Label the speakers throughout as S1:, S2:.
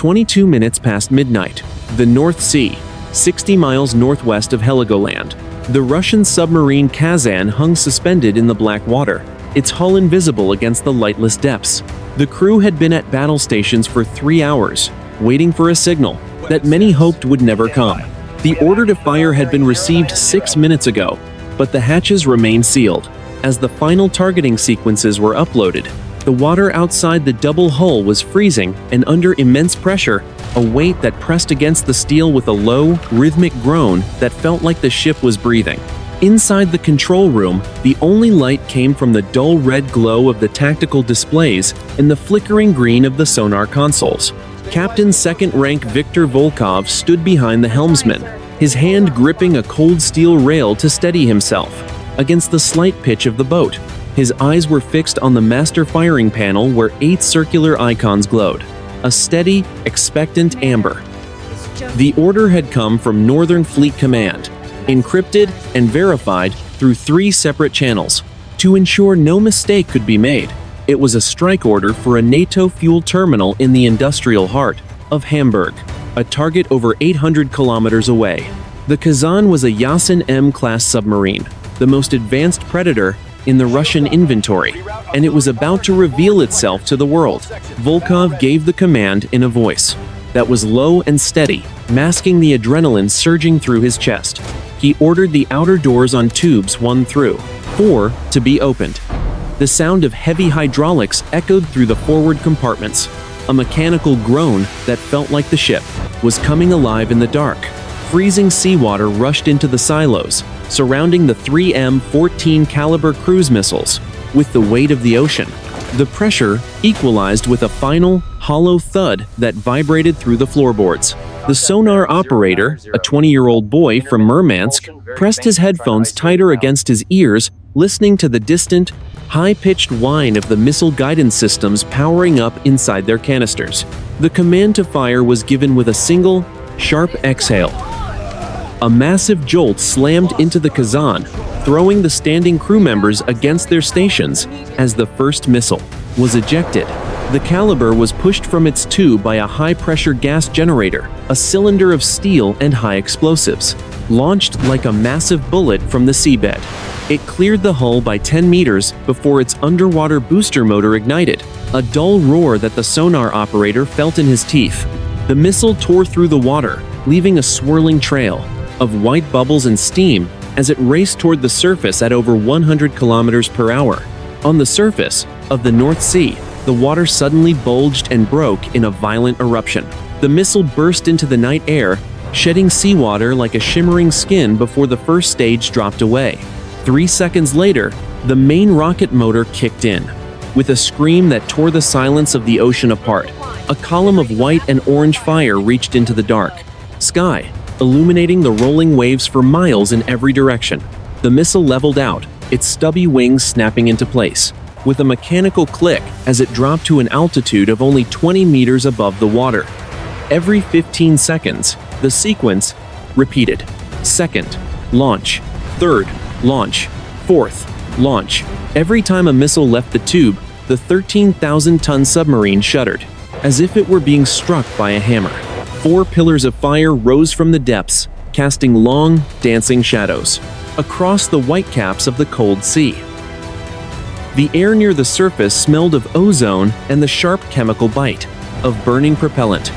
S1: 22 minutes past midnight. The North Sea, 60 miles northwest of Heligoland. The Russian submarine Kazan hung suspended in the black water, its hull invisible against the lightless depths. The crew had been at battle stations for 3 hours, waiting for a signal that many hoped would never come. The order to fire had been received 6 minutes ago, but the hatches remained sealed. As the final targeting sequences were uploaded, the water outside the double hull was freezing, and under immense pressure, a weight that pressed against the steel with a low, rhythmic groan that felt like the ship was breathing. Inside the control room, the only light came from the dull red glow of the tactical displays and the flickering green of the sonar consoles. Captain second-rank Viktor Volkov stood behind the helmsman, his hand gripping a cold steel rail to steady himself against the slight pitch of the boat. His eyes were fixed on the master firing panel where 8 circular icons glowed, a steady, expectant amber. The order had come from Northern Fleet Command, encrypted and verified through 3 separate channels. To ensure no mistake could be made, it was a strike order for a NATO fuel terminal in the industrial heart of Hamburg, a target over 800 kilometers away. The Kazan was a Yasen-M class submarine, the most advanced Predator in the Russian inventory, and it was about to reveal itself to the world. Volkov gave the command in a voice that was low and steady, masking the adrenaline surging through his chest. He ordered the outer doors on tubes 1 through 4 to be opened. The sound of heavy hydraulics echoed through the forward compartments, a mechanical groan that felt like the ship was coming alive in the dark. Freezing seawater rushed into the silos, surrounding the 3 M14 Kalibr cruise missiles. With the weight of the ocean, the pressure equalized with a final, hollow thud that vibrated through the floorboards. The sonar operator, a 20-year-old boy from Murmansk, pressed his headphones tighter against his ears, listening to the distant, high-pitched whine of the missile guidance systems powering up inside their canisters. The command to fire was given with a single, sharp exhale. A massive jolt slammed into the Kazan, throwing the standing crew members against their stations as the first missile was ejected. The Kalibr was pushed from its tube by a high-pressure gas generator, a cylinder of steel and high explosives, launched like a massive bullet from the seabed. It cleared the hull by 10 meters before its underwater booster motor ignited, a dull roar that the sonar operator felt in his teeth. The missile tore through the water, leaving a swirling trail of white bubbles and steam as it raced toward the surface at over 100 kilometers per hour. On the surface of the North Sea, the water suddenly bulged and broke in a violent eruption. The missile burst into the night air, shedding seawater like a shimmering skin before the first stage dropped away. 3 seconds later, the main rocket motor kicked in. With a scream that tore the silence of the ocean apart, a column of white and orange fire reached into the dark sky, illuminating the rolling waves for miles in every direction. The missile leveled out, its stubby wings snapping into place, with a mechanical click as it dropped to an altitude of only 20 meters above the water. Every 15 seconds, the sequence repeated. Second, launch. Third, launch. Fourth, launch. Every time a missile left the tube, the 13,000-ton submarine shuddered, as if it were being struck by a hammer. 4 pillars of fire rose from the depths, casting long, dancing shadows across the whitecaps of the cold sea. The air near the surface smelled of ozone and the sharp chemical bite of burning propellant.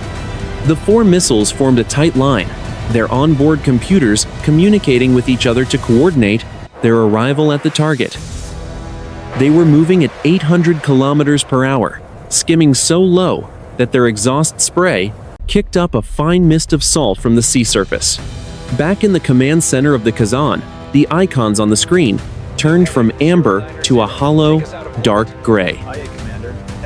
S1: The 4 missiles formed a tight line, their onboard computers communicating with each other to coordinate their arrival at the target. They were moving at 800 kilometers per hour, skimming so low that their exhaust spray kicked up a fine mist of salt from the sea surface. Back in the command center of the Kazan, the icons on the screen turned from amber to a hollow, dark gray.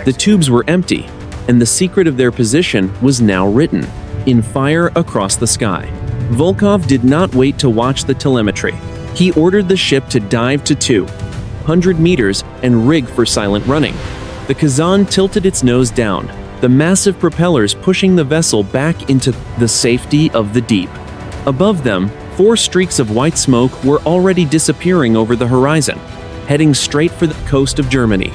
S1: The tubes were empty, and the secret of their position was now written in fire across the sky. Volkov did not wait to watch the telemetry. He ordered the ship to dive to 200 meters and rig for silent running. The Kazan tilted its nose down, the massive propellers pushing the vessel back into the safety of the deep. Above them, 4 streaks of white smoke were already disappearing over the horizon, heading straight for the coast of Germany.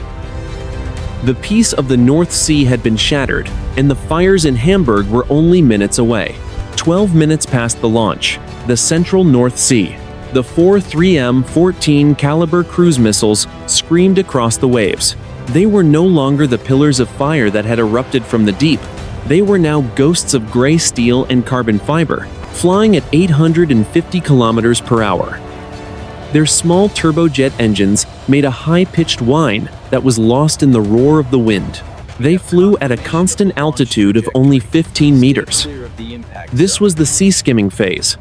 S1: The peace of the North Sea had been shattered, and the fires in Hamburg were only minutes away. 12 minutes past the launch, the central North Sea. The four 3M-14 Kalibr cruise missiles screamed across the waves. They were no longer the pillars of fire that had erupted from the deep. They were now ghosts of gray steel and carbon fiber, flying at 850 kilometers per hour. Their small turbojet engines made a high-pitched whine that was lost in the roar of the wind. They flew at a constant altitude of only 15 meters. This was the sea skimming phase.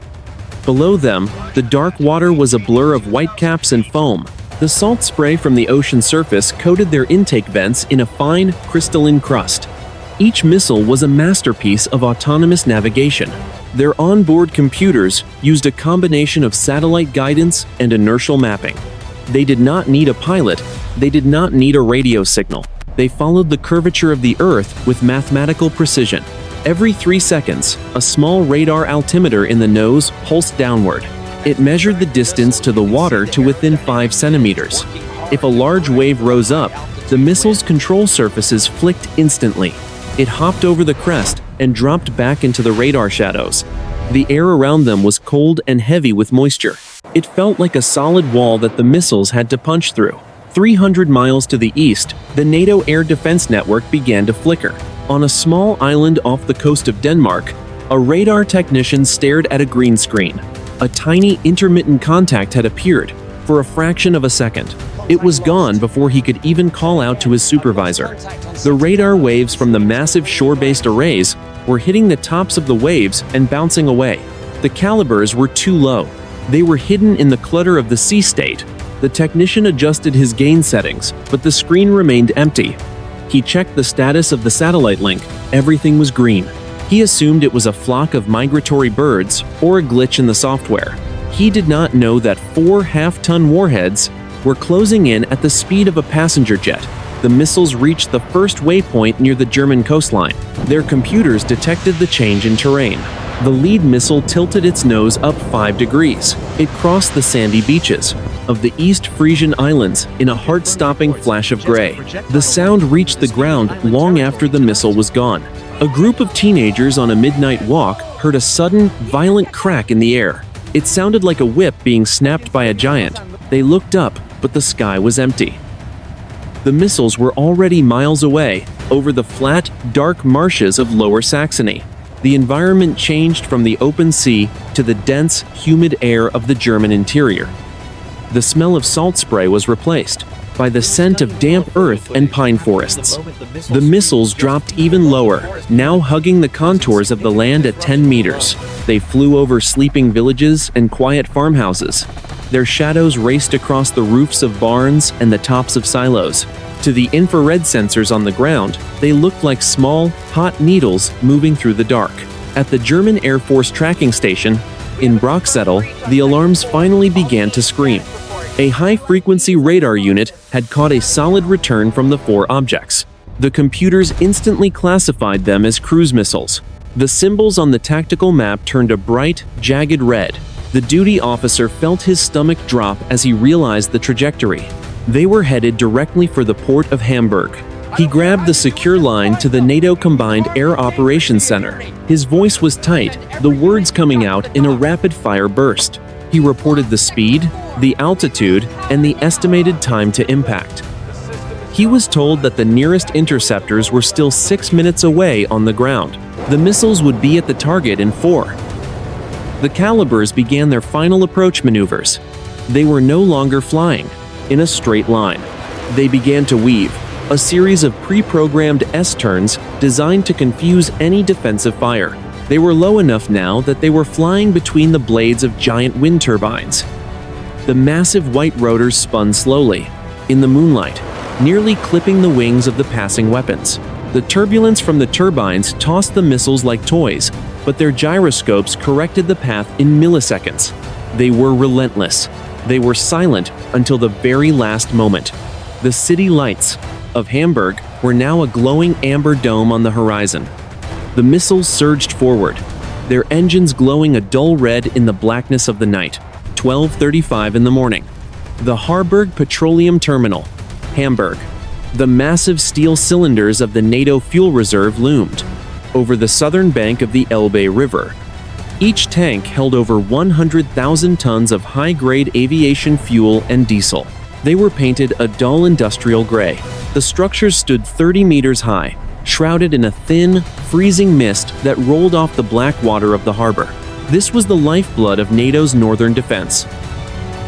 S1: Below them, the dark water was a blur of whitecaps and foam. The salt spray from the ocean surface coated their intake vents in a fine, crystalline crust. Each missile was a masterpiece of autonomous navigation. Their onboard computers used a combination of satellite guidance and inertial mapping. They did not need a pilot, they did not need a radio signal. They followed the curvature of the Earth with mathematical precision. Every 3 seconds, a small radar altimeter in the nose pulsed downward. It measured the distance to the water to within 5 centimeters. If a large wave rose up, the missile's control surfaces flicked instantly. It hopped over the crest and dropped back into the radar shadows. The air around them was cold and heavy with moisture. It felt like a solid wall that the missiles had to punch through. 300 miles to the east, the NATO air defense network began to flicker. On a small island off the coast of Denmark, a radar technician stared at a green screen. A tiny intermittent contact had appeared for a fraction of a second. It was gone before he could even call out to his supervisor. The radar waves from the massive shore-based arrays were hitting the tops of the waves and bouncing away. The calibers were too low. They were hidden in the clutter of the sea state. The technician adjusted his gain settings, but the screen remained empty. He checked the status of the satellite link. Everything was green. He assumed it was a flock of migratory birds or a glitch in the software. He did not know that 4 half-ton warheads were closing in at the speed of a passenger jet. The missiles reached the first waypoint near the German coastline. Their computers detected the change in terrain. The lead missile tilted its nose up 5 degrees. It crossed the sandy beaches of the East Frisian Islands in a heart-stopping flash of gray. The sound reached the ground long after the missile was gone. A group of teenagers on a midnight walk heard a sudden, violent crack in the air. It sounded like a whip being snapped by a giant. They looked up, but the sky was empty. The missiles were already miles away, over the flat, dark marshes of Lower Saxony. The environment changed from the open sea to the dense, humid air of the German interior. The smell of salt spray was replaced by the scent of damp earth and pine forests. The missiles dropped even lower, now hugging the contours of the land at 10 meters. They flew over sleeping villages and quiet farmhouses. Their shadows raced across the roofs of barns and the tops of silos. To the infrared sensors on the ground, they looked like small, hot needles moving through the dark. At the German Air Force tracking station, in Brocksettel, the alarms finally began to scream. A high-frequency radar unit had caught a solid return from the 4 objects. The computers instantly classified them as cruise missiles. The symbols on the tactical map turned a bright, jagged red. The duty officer felt his stomach drop as he realized the trajectory. They were headed directly for the port of Hamburg. He grabbed the secure line to the NATO Combined Air Operations Center. His voice was tight, the words coming out in a rapid-fire burst. He reported the speed, the altitude, and the estimated time to impact. He was told that the nearest interceptors were still 6 minutes away on the ground. The missiles would be at the target in 4. The Kalibrs began their final approach maneuvers. They were no longer flying in a straight line. They began to weave, a series of pre-programmed S-turns designed to confuse any defensive fire. They were low enough now that they were flying between the blades of giant wind turbines. The massive white rotors spun slowly, in the moonlight, nearly clipping the wings of the passing weapons. The turbulence from the turbines tossed the missiles like toys, but their gyroscopes corrected the path in milliseconds. They were relentless. They were silent until the very last moment. The city lights of Hamburg were now a glowing amber dome on the horizon. The missiles surged forward, their engines glowing a dull red in the blackness of the night. 12:35 in the morning. The Harburg Petroleum Terminal, Hamburg. The massive steel cylinders of the NATO fuel reserve loomed over the southern bank of the Elbe River. Each tank held over 100,000 tons of high-grade aviation fuel and diesel. They were painted a dull industrial gray. The structures stood 30 meters high, shrouded in a thin, freezing mist that rolled off the black water of the harbor. This was the lifeblood of NATO's northern defense.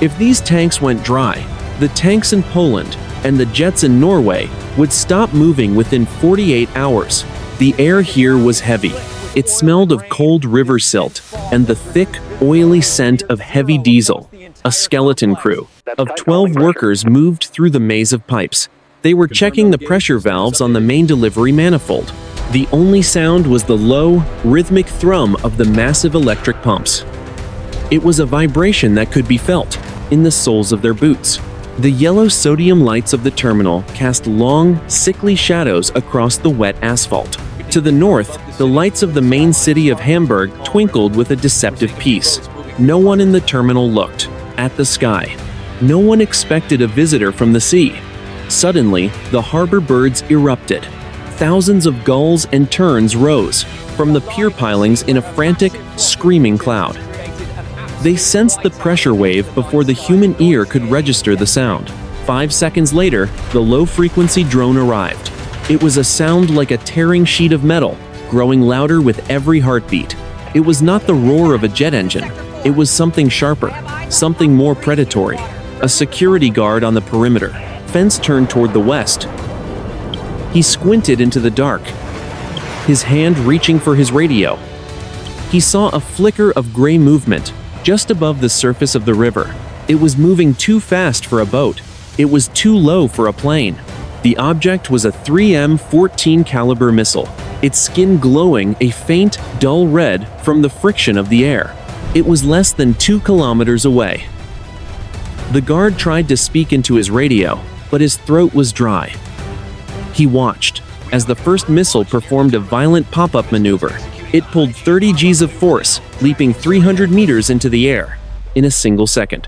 S1: If these tanks went dry, the tanks in Poland and the jets in Norway would stop moving within 48 hours. The air here was heavy. It smelled of cold river silt and the thick, oily scent of heavy diesel. A skeleton crew of 12 workers moved through the maze of pipes. They were checking the pressure valves on the main delivery manifold. The only sound was the low, rhythmic thrum of the massive electric pumps. It was a vibration that could be felt in the soles of their boots. The yellow sodium lights of the terminal cast long, sickly shadows across the wet asphalt. To the north, the lights of the main city of Hamburg twinkled with a deceptive peace. No one in the terminal looked at the sky. No one expected a visitor from the sea. Suddenly, the harbor birds erupted. Thousands of gulls and terns rose from the pier pilings in a frantic, screaming cloud. They sensed the pressure wave before the human ear could register the sound. 5 seconds later, the low-frequency drone arrived. It was a sound like a tearing sheet of metal, growing louder with every heartbeat. It was not the roar of a jet engine. It was something sharper, something more predatory. A security guard on the perimeter fence turned toward the west. He squinted into the dark, his hand reaching for his radio. He saw a flicker of gray movement just above the surface of the river. It was moving too fast for a boat. It was too low for a plane. The object was a 3M14 Kalibr missile, its skin glowing a faint, dull red from the friction of the air. It was less than 2 kilometers away. The guard tried to speak into his radio, but his throat was dry. He watched as the first missile performed a violent pop-up maneuver. It pulled 30 Gs of force, leaping 300 meters into the air in a single second.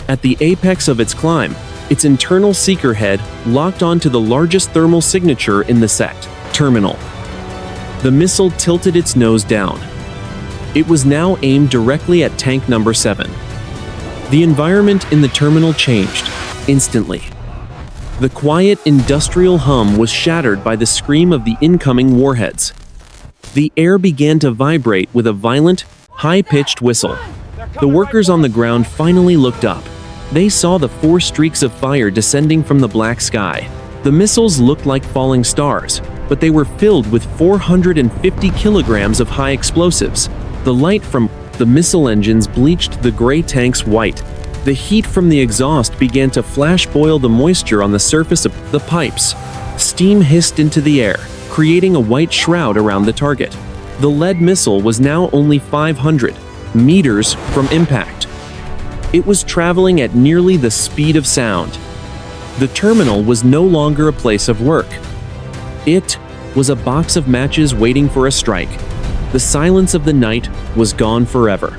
S1: At the apex of its climb, its internal seeker head locked onto the largest thermal signature in the sect, terminal. The missile tilted its nose down. It was now aimed directly at tank number 7. The environment in the terminal changed instantly. The quiet industrial hum was shattered by the scream of the incoming warheads. The air began to vibrate with a violent, high-pitched whistle. The workers on the ground finally looked up. They saw the 4 streaks of fire descending from the black sky. The missiles looked like falling stars, but they were filled with 450 kilograms of high explosives. The light from the missile engines bleached the gray tanks white. The heat from the exhaust began to flash boil the moisture on the surface of the pipes. Steam hissed into the air, creating a white shroud around the target. The lead missile was now only 500 meters from impact. It was traveling at nearly the speed of sound. The terminal was no longer a place of work. It was a box of matches waiting for a strike. The silence of the night was gone forever.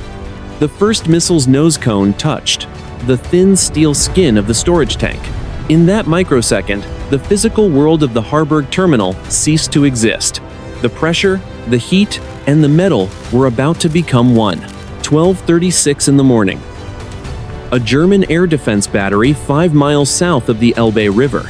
S1: The first missile's nose cone touched the thin steel skin of the storage tank. In that microsecond, the physical world of the Harburg terminal ceased to exist. The pressure, the heat, and the metal were about to become one. 12:36 in the morning. A German air defense battery 5 miles south of the Elbe River.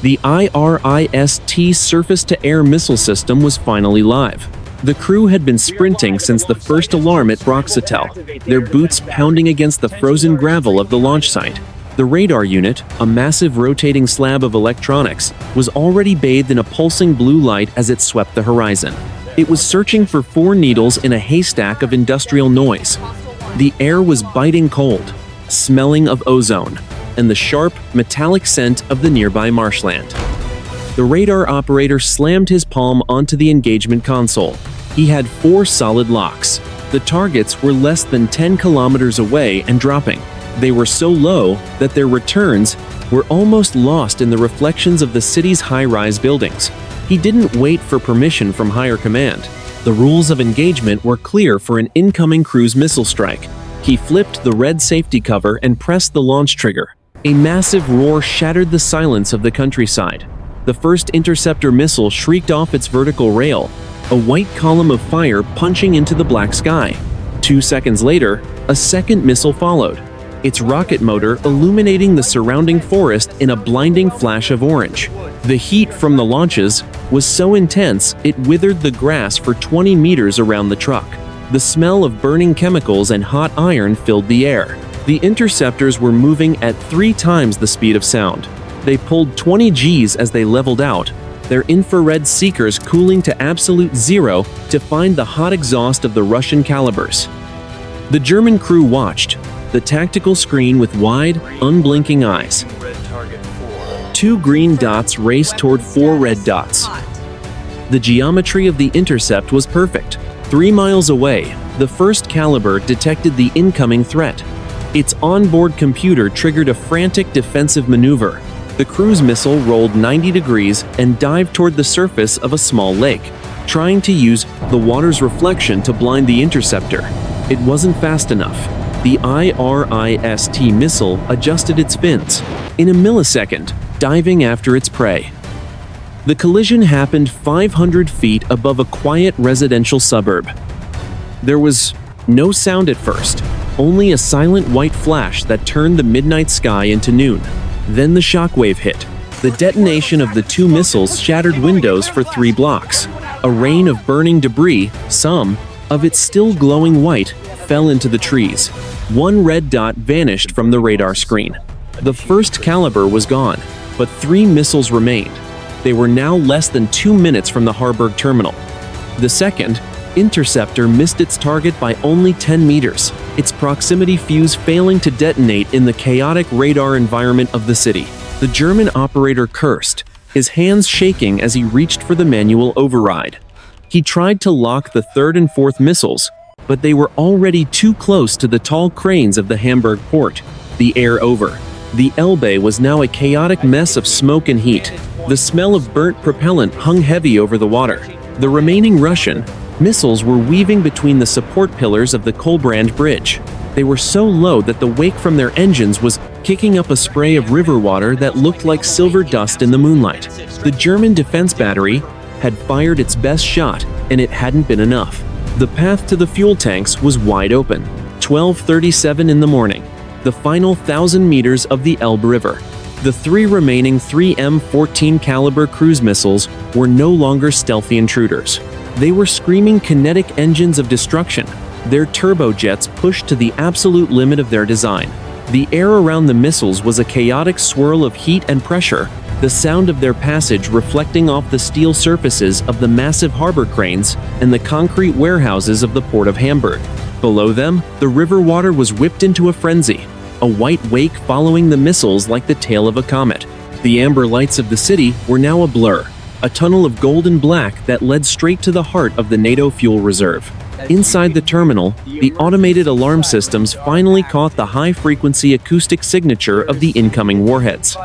S1: The IRIS-T surface-to-air missile system was finally live. The crew had been sprinting since the first alarm at Broxetel, their boots pounding against the frozen gravel of the launch site. The radar unit, a massive rotating slab of electronics, was already bathed in a pulsing blue light as it swept the horizon. It was searching for 4 needles in a haystack of industrial noise. The air was biting cold, smelling of ozone, and the sharp, metallic scent of the nearby marshland. The radar operator slammed his palm onto the engagement console. He had 4 solid locks. The targets were less than 10 kilometers away and dropping. They were so low that their returns were almost lost in the reflections of the city's high-rise buildings. He didn't wait for permission from higher command. The rules of engagement were clear for an incoming cruise missile strike. He flipped the red safety cover and pressed the launch trigger. A massive roar shattered the silence of the countryside. The first interceptor missile shrieked off its vertical rail, a white column of fire punching into the black sky. 2 seconds later, a second missile followed, its rocket motor illuminating the surrounding forest in a blinding flash of orange. The heat from the launches was so intense it withered the grass for 20 meters around the truck. The smell of burning chemicals and hot iron filled the air. The interceptors were moving at 3 times the speed of sound. They pulled 20 Gs as they leveled out, their infrared seekers cooling to absolute zero to find the hot exhaust of the Russian Kalibrs. The German crew watched, the tactical screen with wide, unblinking eyes. 2 green dots raced toward 4 red dots. The geometry of the intercept was perfect. 3 miles away, the first Kalibr detected the incoming threat. Its onboard computer triggered a frantic defensive maneuver. The cruise missile rolled 90 degrees and dived toward the surface of a small lake, trying to use the water's reflection to blind the interceptor. It wasn't fast enough. The IRIS-T missile adjusted its fins, in a millisecond, diving after its prey. The collision happened 500 feet above a quiet residential suburb. There was no sound at first, only a silent white flash that turned the midnight sky into noon. Then the shockwave hit. The detonation of the 2 missiles shattered windows for 3 blocks. A rain of burning debris, some of it still glowing white, fell into the trees. 1 red dot vanished from the radar screen. The first Kalibr was gone, but 3 missiles remained. They were now less than 2 minutes from the Harburg terminal. The second interceptor missed its target by only 10 meters, its proximity fuse failing to detonate in the chaotic radar environment of the city. The German operator cursed, his hands shaking as he reached for the manual override. He tried to lock the 3rd and 4th missiles, but they were already too close to the tall cranes of the Hamburg port. The air over. The Elbe was now a chaotic mess of smoke and heat. The smell of burnt propellant hung heavy over the water. The remaining Russian missiles were weaving between the support pillars of the Kolbrand bridge. They were so low that the wake from their engines was kicking up a spray of river water that looked like silver dust in the moonlight. The German defense battery had fired its best shot, and it hadn't been enough. The path to the fuel tanks was wide open. 12:37 in the morning, the final 1,000 meters of the Elbe River. The 3 remaining 3M14 Kalibr cruise missiles were no longer stealthy intruders. They were screaming kinetic engines of destruction, their turbojets pushed to the absolute limit of their design. The air around the missiles was a chaotic swirl of heat and pressure, the sound of their passage reflecting off the steel surfaces of the massive harbor cranes and the concrete warehouses of the port of Hamburg. Below them, the river water was whipped into a frenzy, a white wake following the missiles like the tail of a comet. The amber lights of the city were now a blur, a tunnel of gold and black that led straight to the heart of the NATO fuel reserve. Inside the terminal, the automated alarm systems finally caught the high-frequency acoustic signature of the incoming warheads.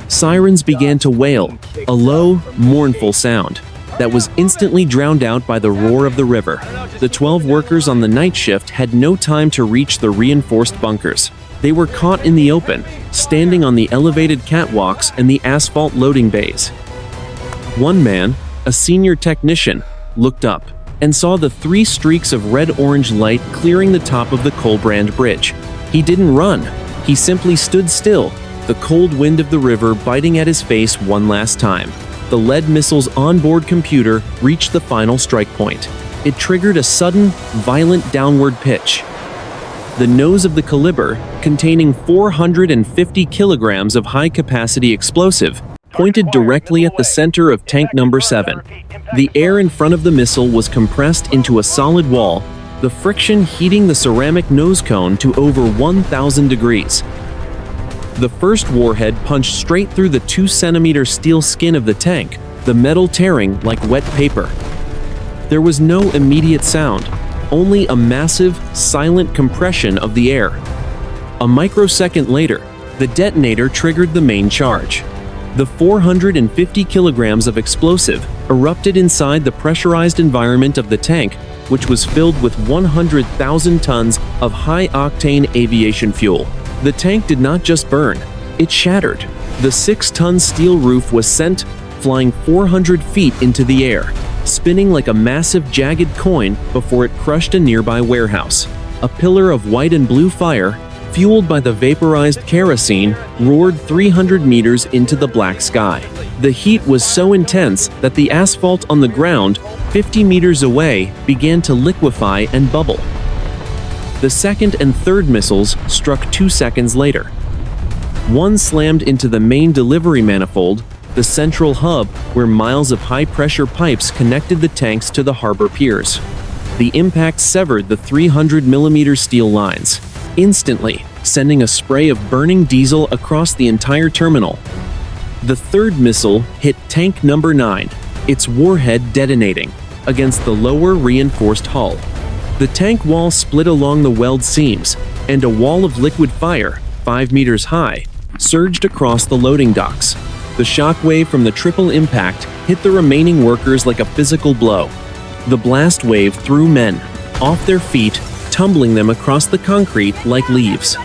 S1: Sirens began to wail, a low, mournful sound that was instantly drowned out by the roar of the river. The 12 workers on the night shift had no time to reach the reinforced bunkers. They were caught in the open, standing on the elevated catwalks and the asphalt loading bays. One man, a senior technician, looked up and saw the 3 streaks of red-orange light clearing the top of the Kolbrand bridge. He didn't run. He simply stood still, the cold wind of the river biting at his face one last time. The lead missile's onboard computer reached the final strike point. It triggered a sudden, violent downward pitch. The nose of the Kalibr, containing 450 kilograms of high-capacity explosive, pointed directly at the center of tank number 7. The air in front of the missile was compressed into a solid wall, the friction heating the ceramic nose cone to over 1,000 degrees. The first warhead punched straight through the 2-centimeter steel skin of the tank, the metal tearing like wet paper. There was no immediate sound, only a massive, silent compression of the air. A microsecond later, the detonator triggered the main charge. The 450 kilograms of explosive erupted inside the pressurized environment of the tank, which was filled with 100,000 tons of high-octane aviation fuel. The tank did not just burn, It shattered. The 6-ton steel roof was sent flying 400 feet into the air, spinning like a massive jagged coin before it crushed a nearby warehouse. A pillar of white and blue fire, fueled by the vaporized kerosene, roared 300 meters into the black sky. The heat was so intense that the asphalt on the ground 50 meters away began to liquefy and bubble. The second and third missiles struck 2 seconds later. One slammed into the main delivery manifold, the central hub where miles of high-pressure pipes connected the tanks to the harbor piers. The impact severed the 300mm steel lines, instantly sending a spray of burning diesel across the entire terminal. The third missile hit tank number 9, its warhead detonating against the lower reinforced hull. The tank wall split along the weld seams, and a wall of liquid fire, 5 meters high, surged across the loading docks. The shockwave from the triple impact hit the remaining workers like a physical blow. The blast wave threw men off their feet, tumbling them across the concrete like leaves.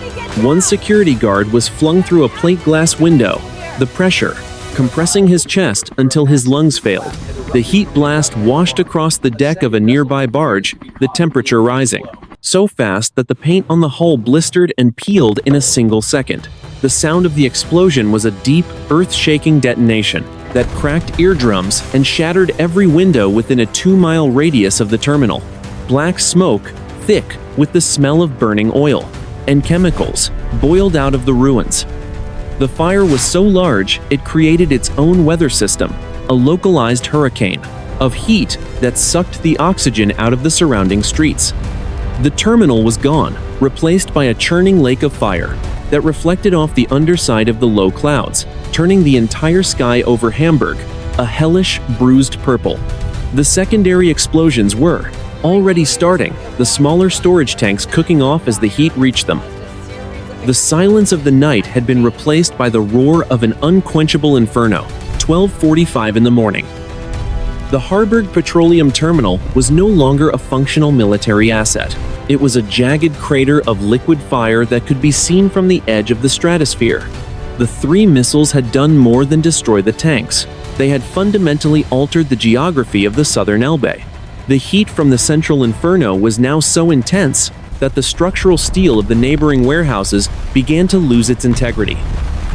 S1: One security guard was flung through a plate glass window, the pressure compressing his chest until his lungs failed. The heat blast washed across the deck of a nearby barge, the temperature rising so fast that the paint on the hull blistered and peeled in a single second. The sound of the explosion was a deep, earth-shaking detonation that cracked eardrums and shattered every window within a 2-mile radius of the terminal. Black smoke, thick with the smell of burning oil and chemicals, boiled out of the ruins. The fire was so large it created its own weather system, a localized hurricane of heat that sucked the oxygen out of the surrounding streets. The terminal was gone, replaced by a churning lake of fire that reflected off the underside of the low clouds, turning the entire sky over Hamburg a hellish, bruised purple. The secondary explosions were already starting, the smaller storage tanks cooking off as the heat reached them. The silence of the night had been replaced by the roar of an unquenchable inferno. 12:45 in the morning. The Harburg petroleum terminal was no longer a functional military asset. It was a jagged crater of liquid fire that could be seen from the edge of the stratosphere. The 3 missiles had done more than destroy the tanks. They had fundamentally altered the geography of the southern Elbe. The heat from the central inferno was now so intense that the structural steel of the neighboring warehouses began to lose its integrity.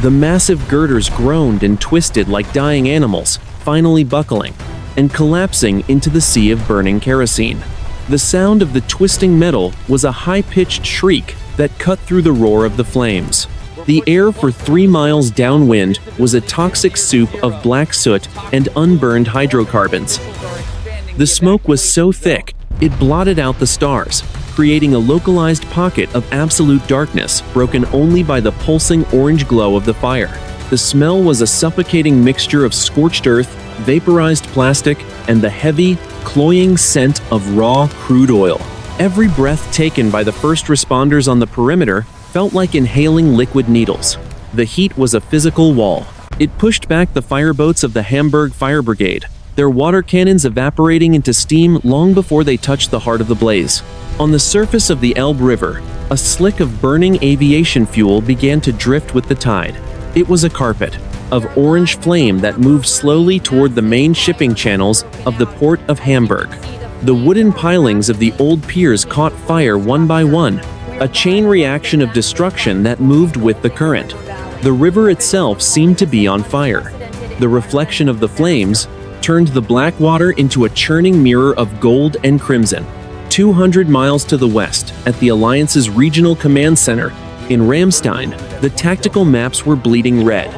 S1: The massive girders groaned and twisted like dying animals, finally buckling and collapsing into the sea of burning kerosene. The sound of the twisting metal was a high-pitched shriek that cut through the roar of the flames. The air for 3 miles downwind was a toxic soup of black soot and unburned hydrocarbons. The smoke was so thick, it blotted out the stars, creating a localized pocket of absolute darkness broken only by the pulsing orange glow of the fire. The smell was a suffocating mixture of scorched earth, vaporized plastic, and the heavy, cloying scent of raw crude oil. Every breath taken by the first responders on the perimeter felt like inhaling liquid needles. The heat was a physical wall. It pushed back the fireboats of the Hamburg Fire Brigade, their water cannons evaporating into steam long before they touched the heart of the blaze. On the surface of the Elbe River, a slick of burning aviation fuel began to drift with the tide. It was a carpet of orange flame that moved slowly toward the main shipping channels of the port of Hamburg. The wooden pilings of the old piers caught fire one by one, a chain reaction of destruction that moved with the current. The river itself seemed to be on fire. The reflection of the flames turned the black water into a churning mirror of gold and crimson. 200 miles to the west, at the Alliance's regional command center in Ramstein, the tactical maps were bleeding red.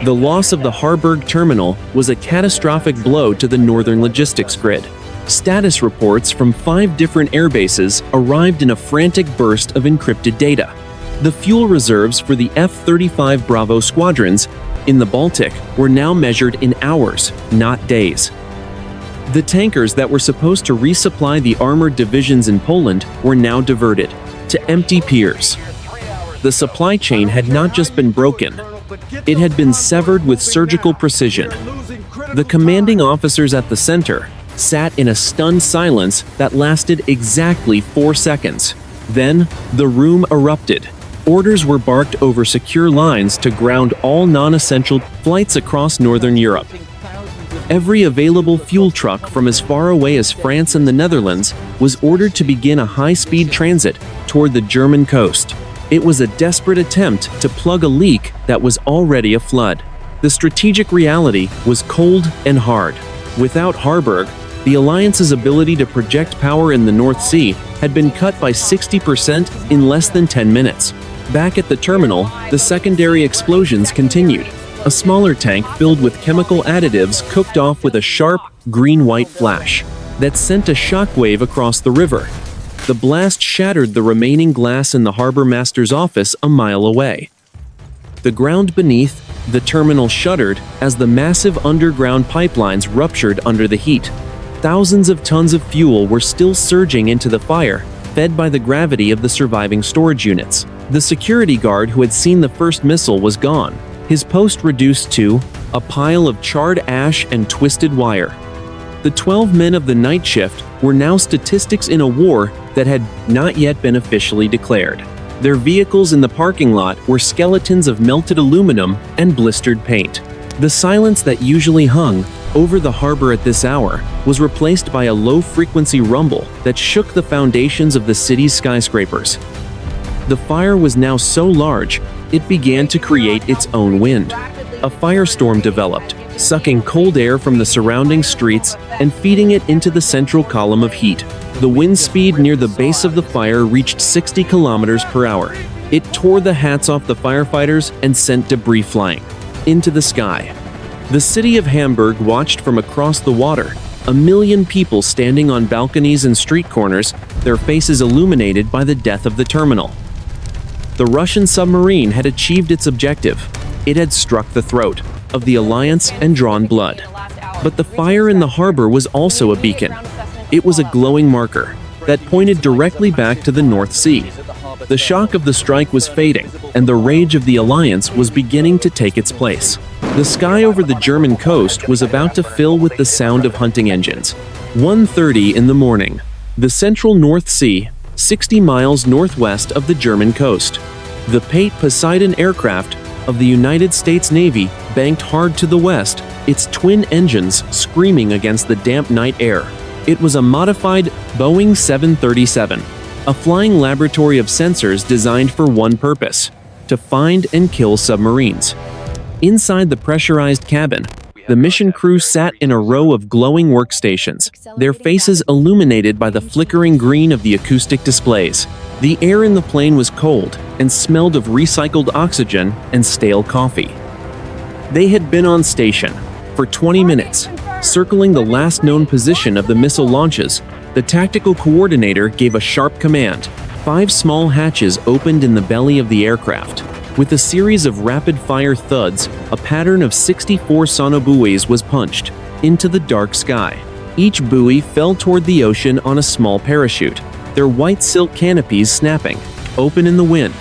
S1: The loss of the Harburg terminal was a catastrophic blow to the northern logistics grid. Status reports from 5 different airbases arrived in a frantic burst of encrypted data. The fuel reserves for the F-35 Bravo squadrons in the Baltic were now measured in hours, not days. The tankers that were supposed to resupply the armored divisions in Poland were now diverted to empty piers. The supply chain had not just been broken, it had been severed with surgical precision. The commanding officers at the center sat in a stunned silence that lasted exactly 4 seconds. Then, the room erupted. Orders were barked over secure lines to ground all non-essential flights across northern Europe. Every available fuel truck from as far away as France and the Netherlands was ordered to begin a high-speed transit toward the German coast. It was a desperate attempt to plug a leak that was already a flood. The strategic reality was cold and hard. Without Harburg, the Alliance's ability to project power in the North Sea had been cut by 60% in less than 10 minutes. Back at the terminal, the secondary explosions continued. A smaller tank filled with chemical additives cooked off with a sharp, green-white flash that sent a shockwave across the river. The blast shattered the remaining glass in the harbor master's office a mile away. The ground beneath the terminal shuddered as the massive underground pipelines ruptured under the heat. Thousands of tons of fuel were still surging into the fire, fed by the gravity of the surviving storage units. The security guard who had seen the first missile was gone, his post reduced to a pile of charred ash and twisted wire. The 12 men of the night shift were now statistics in a war that had not yet been officially declared. Their vehicles in the parking lot were skeletons of melted aluminum and blistered paint. The silence that usually hung over the harbor at this hour was replaced by a low-frequency rumble that shook the foundations of the city's skyscrapers. The fire was now so large, it began to create its own wind. A firestorm developed, sucking cold air from the surrounding streets and feeding it into the central column of heat. The wind speed near the base of the fire reached 60 kilometers per hour. It tore the hats off the firefighters and sent debris flying into the sky. The city of Hamburg watched from across the water, 1 million people standing on balconies and street corners, their faces illuminated by the death of the terminal. The Russian submarine had achieved its objective. It had struck the throat of the Alliance and drawn blood. But the fire in the harbor was also a beacon. It was a glowing marker that pointed directly back to the North Sea. The shock of the strike was fading, and the rage of the Alliance was beginning to take its place. The sky over the German coast was about to fill with the sound of hunting engines. 1:30 in the morning. The central North Sea, 60 miles northwest of the German coast. The Poseidon aircraft of the United States Navy banked hard to the west, its twin engines screaming against the damp night air. It was a modified Boeing 737, a flying laboratory of sensors designed for one purpose: to find and kill submarines. Inside the pressurized cabin, the mission crew sat in a row of glowing workstations, their faces illuminated by the flickering green of the acoustic displays. The air in the plane was cold and smelled of recycled oxygen and stale coffee. They had been on station for 20 minutes, circling the last known position of the missile launches. The tactical coordinator gave a sharp command. 5 small hatches opened in the belly of the aircraft. With a series of rapid-fire thuds, a pattern of 64 sonobuoys was punched into the dark sky. Each buoy fell toward the ocean on a small parachute, their white silk canopies snapping, open in the wind.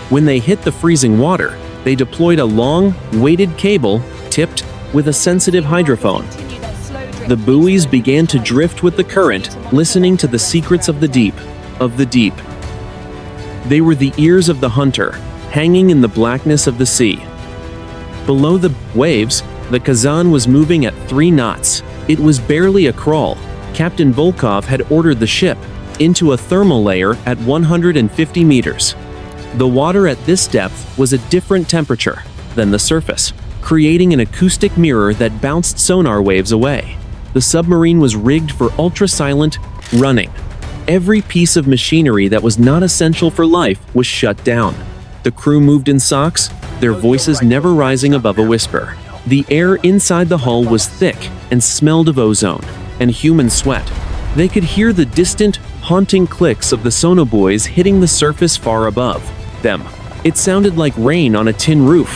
S1: When they hit the freezing water, they deployed a long, weighted cable tipped with a sensitive hydrophone. The buoys began to drift with the current, listening to the secrets of the deep. They were the ears of the hunter, hanging in the blackness of the sea. Below the waves, the Kazan was moving at 3 knots. It was barely a crawl. Captain Volkov had ordered the ship into a thermal layer at 150 meters. The water at this depth was a different temperature than the surface, creating an acoustic mirror that bounced sonar waves away. The submarine was rigged for ultra-silent running. Every piece of machinery that was not essential for life was shut down. The crew moved in socks, their voices never rising above a whisper. The air inside the hull was thick and smelled of ozone and human sweat. They could hear the distant, haunting clicks of the sonobuoys hitting the surface far above them. It sounded like rain on a tin roof.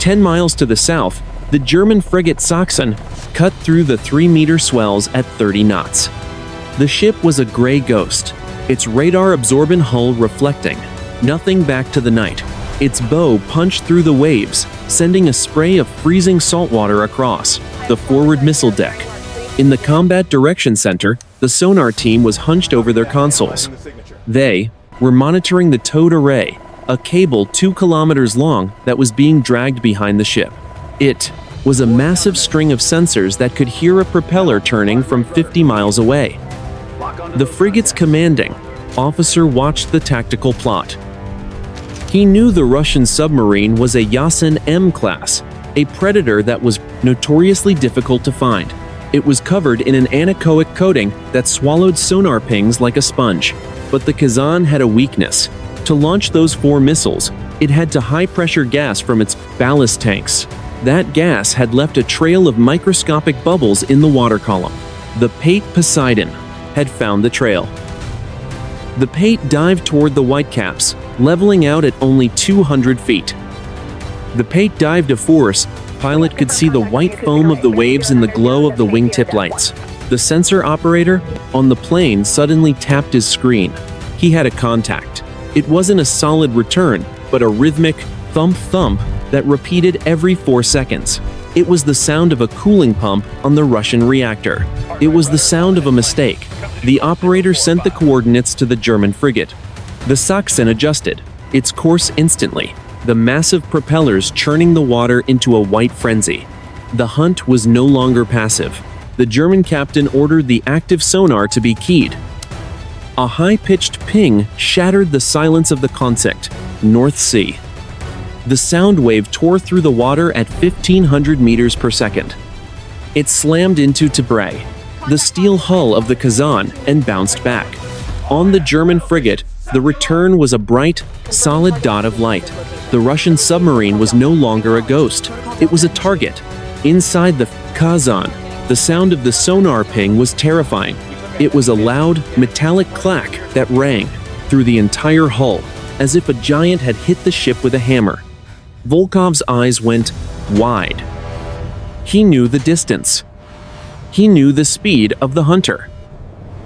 S1: 10 miles to the south, the German frigate Sachsen cut through the 3-meter swells at 30 knots. The ship was a gray ghost, its radar-absorbent hull reflecting nothing back to the night. Its bow punched through the waves, sending a spray of freezing saltwater across the forward missile deck. In the Combat Direction Center, the sonar team was hunched over their consoles. They were monitoring the towed array a cable 2 kilometers long that was being dragged behind the ship. It was a massive string of sensors that could hear a propeller turning from 50 miles away. The frigate's commanding officer watched the tactical plot. He knew the Russian submarine was a Yasen-M class, a predator that was notoriously difficult to find. It was covered in an anechoic coating that swallowed sonar pings like a sponge. But the Kazan had a weakness. To launch those 4 missiles, it had to high-pressure gas from its ballast tanks. That gas had left a trail of microscopic bubbles in the water column. The Pate Poseidon had found the trail. The Pate dived toward the Whitecaps, leveling out at only 200 feet. The Pate dived to force. Pilot could see the white foam of the waves in the glow of the wingtip lights. The sensor operator on the plane suddenly tapped his screen. He had a contact. It wasn't a solid return, but a rhythmic thump-thump that repeated every 4 seconds. It was the sound of a cooling pump on the Russian reactor. It was the sound of a mistake. The operator sent the coordinates to the German frigate. The Sachsen adjusted its course instantly, the massive propellers churning the water into a white frenzy. The hunt was no longer passive. The German captain ordered the active sonar to be keyed. A high-pitched ping shattered the silence of the concept, North Sea. The sound wave tore through the water at 1,500 meters per second. It slammed into Tabre, the steel hull of the Kazan, and bounced back. On the German frigate, the return was a bright, solid dot of light. The Russian submarine was no longer a ghost. It was a target. Inside the Kazan, the sound of the sonar ping was terrifying. It was a loud, metallic clack that rang through the entire hull, as if a giant had hit the ship with a hammer. Volkov's eyes went wide. He knew the distance. He knew the speed of the hunter.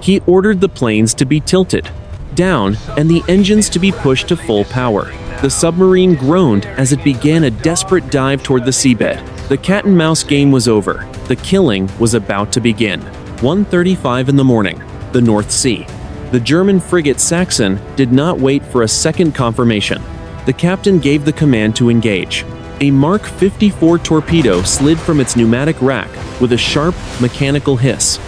S1: He ordered the planes to be tilted down and the engines to be pushed to full power. The submarine groaned as it began a desperate dive toward the seabed. The cat-and-mouse game was over. The killing was about to begin. 1:35 in the morning, the North Sea. The German frigate Sachsen did not wait for a second confirmation. The captain gave the command to engage. A Mark 54 torpedo slid from its pneumatic rack with a sharp, mechanical hiss.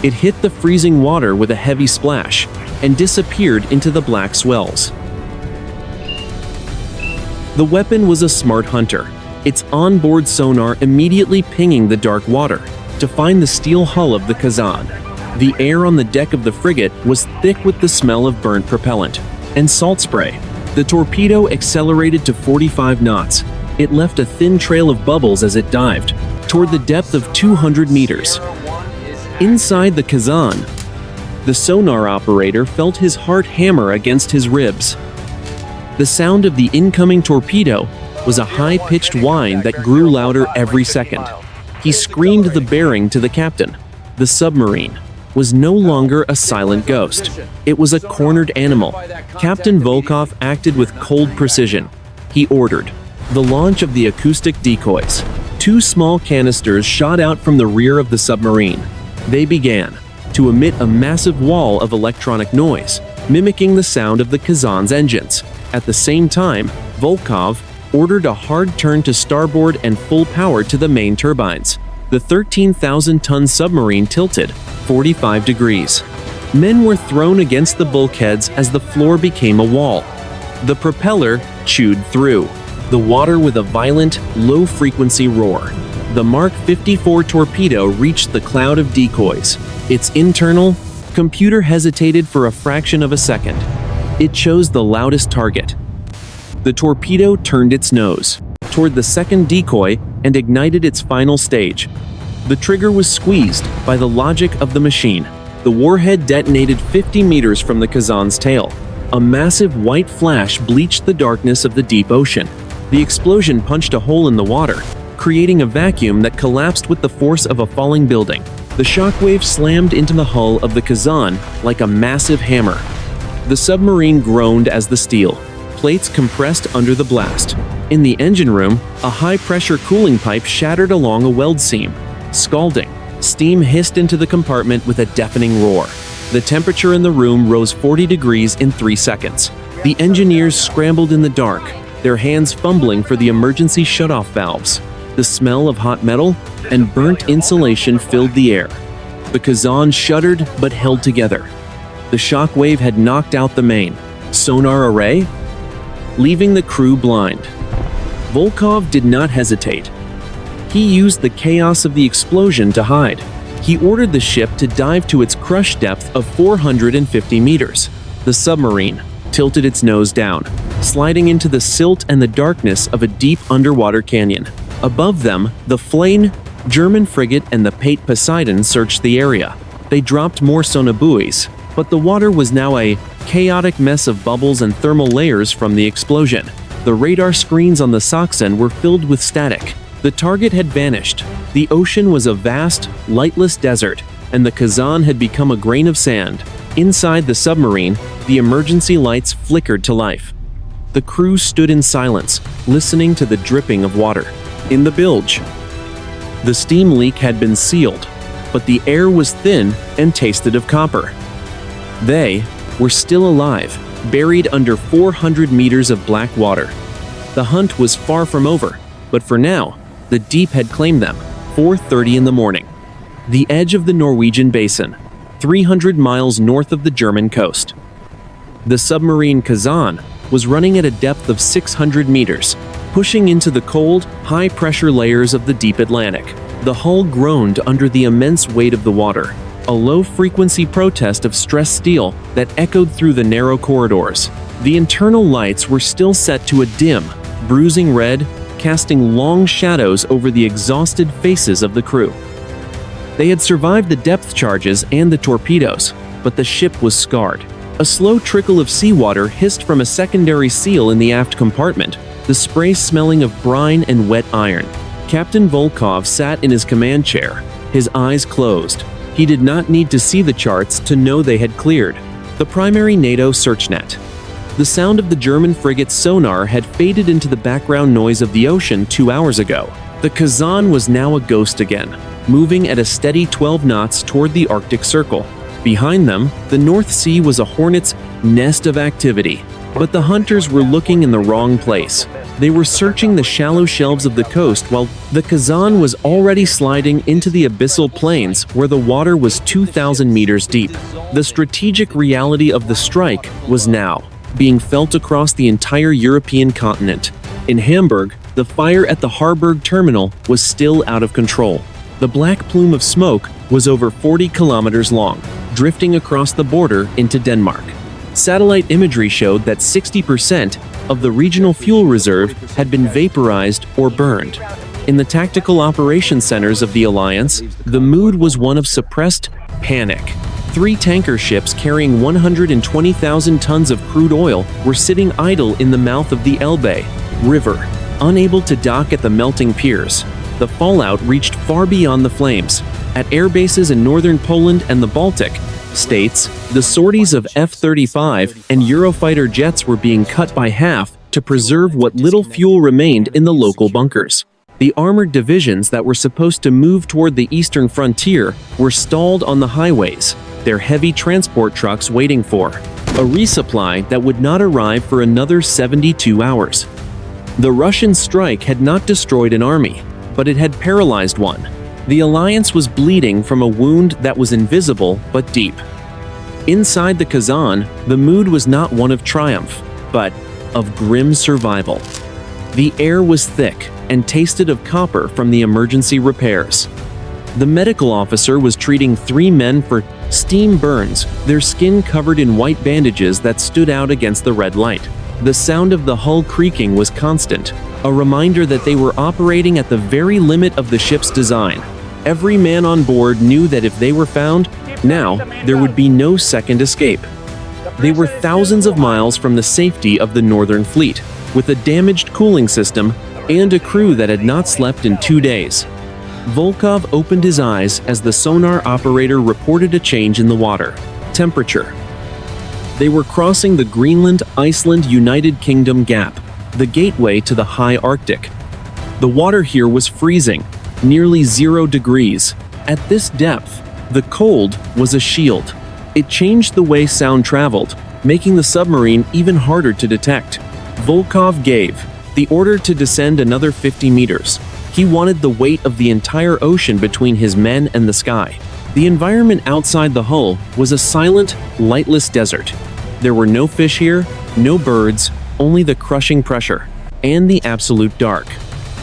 S1: It hit the freezing water with a heavy splash and disappeared into the black swells. The weapon was a smart hunter, its onboard sonar immediately pinging the dark water to find the steel hull of the Kazan. The air on the deck of the frigate was thick with the smell of burnt propellant and salt spray. The torpedo accelerated to 45 knots. It left a thin trail of bubbles as it dived toward the depth of 200 meters. Inside the Kazan, the sonar operator felt his heart hammer against his ribs. The sound of the incoming torpedo was a high-pitched whine that grew louder every second. He screamed the bearing to the captain. The submarine was no longer a silent ghost. It was a cornered animal. Captain Volkov acted with cold precision. He ordered the launch of the acoustic decoys. 2 small canisters shot out from the rear of the submarine. They began to emit a massive wall of electronic noise, mimicking the sound of the Kazan's engines. At the same time, Volkov ordered a hard turn to starboard and full power to the main turbines. The 13,000-ton submarine tilted 45 degrees. Men were thrown against the bulkheads as the floor became a wall. The propeller chewed through the water with a violent, low-frequency roar. The Mark 54 torpedo reached the cloud of decoys. Its internal computer hesitated for a fraction of a second. It chose the loudest target. The torpedo turned its nose toward the second decoy and ignited its final stage. The trigger was squeezed by the logic of the machine. The warhead detonated 50 meters from the Kazan's tail. A massive white flash bleached the darkness of the deep ocean. The explosion punched a hole in the water, creating a vacuum that collapsed with the force of a falling building. The shockwave slammed into the hull of the Kazan like a massive hammer. The submarine groaned as the steel plates compressed under the blast. In the engine room, a high-pressure cooling pipe shattered along a weld seam. Scalding steam hissed into the compartment with a deafening roar. The temperature in the room rose 40 degrees in 3 seconds. The engineers scrambled in the dark, their hands fumbling for the emergency shutoff valves. The smell of hot metal and burnt insulation filled the air. The Kazan shuddered but held together. The shock wave had knocked out the main sonar array, leaving the crew blind. Volkov did not hesitate. He used the chaos of the explosion to hide. He ordered the ship to dive to its crush depth of 450 meters. The submarine tilted its nose down, sliding into the silt and the darkness of a deep underwater canyon. Above them, the Flane, German frigate, and the Pate Poseidon searched the area. They dropped more sonobuoys, but the water was now a chaotic mess of bubbles and thermal layers from the explosion. The radar screens on the Sachsen were filled with static. The target had vanished. The ocean was a vast, lightless desert, and the Kazan had become a grain of sand. Inside the submarine, the emergency lights flickered to life. The crew stood in silence, listening to the dripping of water. In the bilge, the steam leak had been sealed, but the air was thin and tasted of copper. They were still alive, buried under 400 meters of black water. The hunt was far from over, but for now, the deep had claimed them. 4:30 in the morning. The edge of the Norwegian basin, 300 miles north of the German coast. The submarine Kazan was running at a depth of 600 meters, pushing into the cold, high-pressure layers of the deep Atlantic. The hull groaned under the immense weight of the water, a low-frequency protest of stressed steel that echoed through the narrow corridors. The internal lights were still set to a dim, bruising red, casting long shadows over the exhausted faces of the crew. They had survived the depth charges and the torpedoes, but the ship was scarred. A slow trickle of seawater hissed from a secondary seal in the aft compartment, the spray smelling of brine and wet iron. Captain Volkov sat in his command chair, his eyes closed. He did not need to see the charts to know they had cleared. The primary NATO searchnet. The sound of the German frigate's sonar had faded into the background noise of the ocean 2 hours ago. The Kazan was now a ghost again, moving at a steady 12 knots toward the Arctic Circle. Behind them, the North Sea was a hornet's nest of activity. But the hunters were looking in the wrong place. They were searching the shallow shelves of the coast while the Kazan was already sliding into the abyssal plains where the water was 2,000 meters deep. The strategic reality of the strike was now being felt across the entire European continent. In Hamburg, the fire at the Harburg terminal was still out of control. The black plume of smoke was over 40 kilometers long, drifting across the border into Denmark. Satellite imagery showed that 60% of the regional fuel reserve had been vaporized or burned. In the tactical operations centers of the alliance, the mood was one of suppressed panic. 3 tanker ships carrying 120,000 tons of crude oil were sitting idle in the mouth of the Elbe River, unable to dock at the melting piers. The fallout reached far beyond the flames. At air bases in northern Poland and the Baltic states, the sorties of F-35 and Eurofighter jets were being cut by half to preserve what little fuel remained in the local bunkers. The armored divisions that were supposed to move toward the eastern frontier were stalled on the highways, their heavy transport trucks waiting for a resupply that would not arrive for another 72 hours. The Russian strike had not destroyed an army, but it had paralyzed one. The alliance was bleeding from a wound that was invisible but deep. Inside the Kazan, the mood was not one of triumph, but of grim survival. The air was thick and tasted of copper from the emergency repairs. The medical officer was treating 3 men for steam burns, their skin covered in white bandages that stood out against the red light. The sound of the hull creaking was constant, a reminder that they were operating at the very limit of the ship's design. Every man on board knew that if they were found, now there would be no second escape. They were thousands of miles from the safety of the Northern Fleet, with a damaged cooling system and a crew that had not slept in 2 days. Volkov opened his eyes as the sonar operator reported a change in the water temperature. They were crossing the Greenland-Iceland-United Kingdom gap, the gateway to the high Arctic. The water here was freezing, nearly 0 degrees. At this depth, the cold was a shield. It changed the way sound traveled, making the submarine even harder to detect. Volkov gave the order to descend another 50 meters. He wanted the weight of the entire ocean between his men and the sky. The environment outside the hull was a silent, lightless desert. There were no fish here, no birds, only the crushing pressure, and the absolute dark.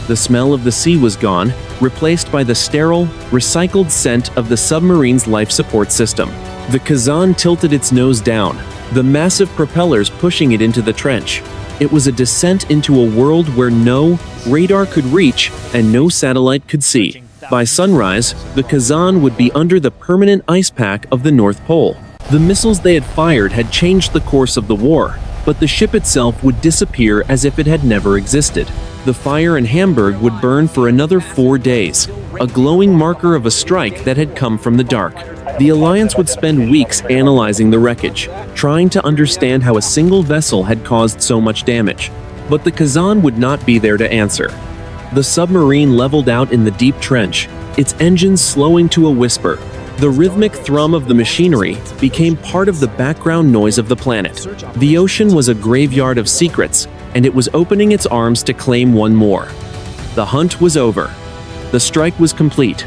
S1: The smell of the sea was gone, replaced by the sterile, recycled scent of the submarine's life support system. The Kazan tilted its nose down, the massive propellers pushing it into the trench. It was a descent into a world where no radar could reach and no satellite could see. By sunrise, the Kazan would be under the permanent ice pack of the North Pole. The missiles they had fired had changed the course of the war, but the ship itself would disappear as if it had never existed. The fire in Hamburg would burn for another 4 days, a glowing marker of a strike that had come from the dark. The Alliance would spend weeks analyzing the wreckage, trying to understand how a single vessel had caused so much damage. But the Kazan would not be there to answer. The submarine leveled out in the deep trench, its engines slowing to a whisper. The rhythmic thrum of the machinery became part of the background noise of the planet. The ocean was a graveyard of secrets, and it was opening its arms to claim one more. The hunt was over. The strike was complete.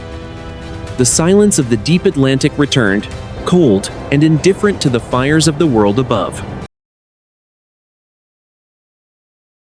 S1: The silence of the deep Atlantic returned, cold and indifferent to the fires of the world above.